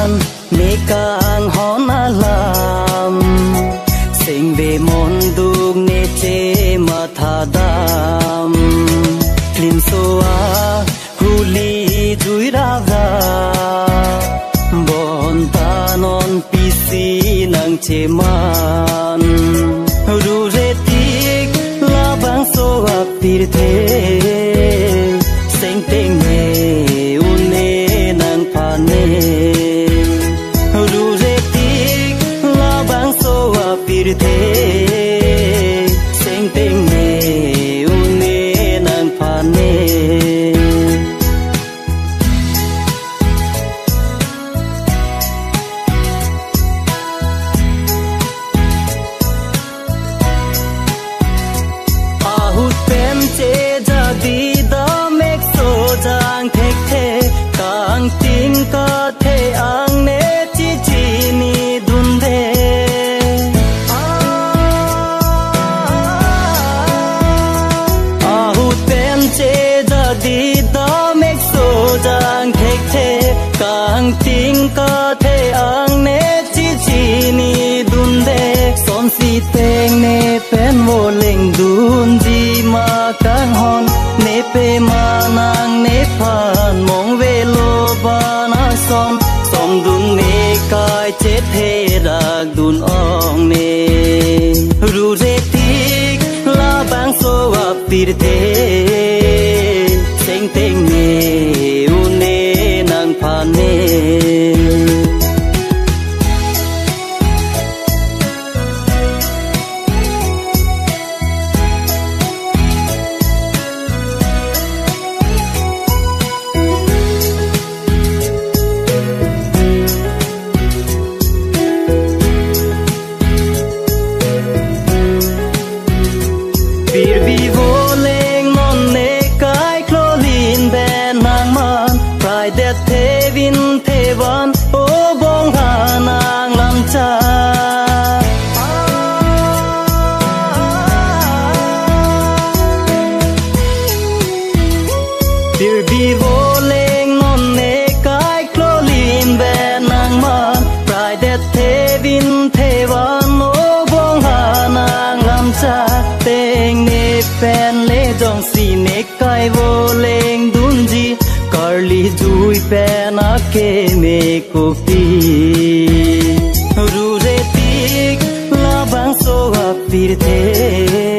man mê càng hón làm sinh về môn đục nê chê mà thà đam lim soa huli chui ra ra bon ta non pisi nang chê man ru re tik la bang soa pir the sinh tình nghề une nang phane ru re tik la bang soa pir the sinh tình nghề une nang phane có thể ăn nế chi chi ni đun đê hút bên chế ra đi đó mếch số giang thեք thế càng tin có thể ăn nế chi chi ni đun đê son si tên nế bên vô linh đun gì mà càng hòn nế pe mà nàng nế phan mong về lô ba son som dun ne kai che the rak dun ong ne ru re tik la bang so ap tir the seng teng ne u ne nang phan ne kai vô lên đun gì carly dui pen a ke me kopi ru re tik la bang so a pir the